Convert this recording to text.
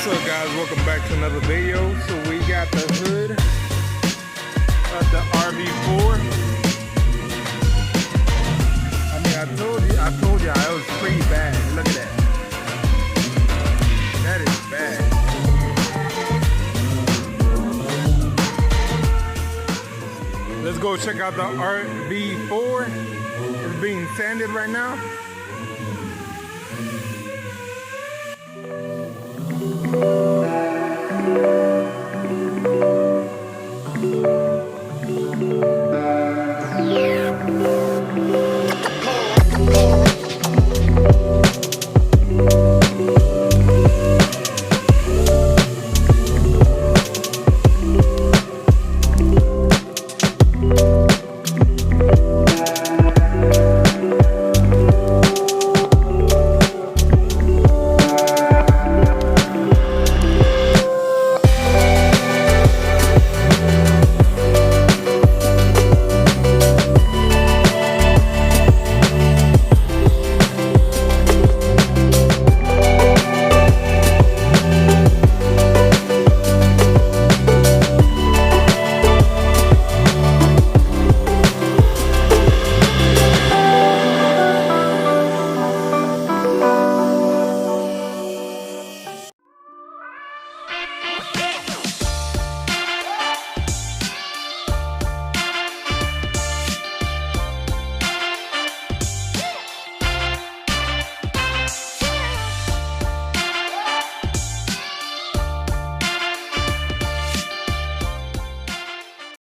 What's up, guys? Welcome back to another video. So we got the hood of the RV4. I mean, I told you it was pretty bad. Look at that. That is bad. Let's go check out the RV4. It's being sanded right now.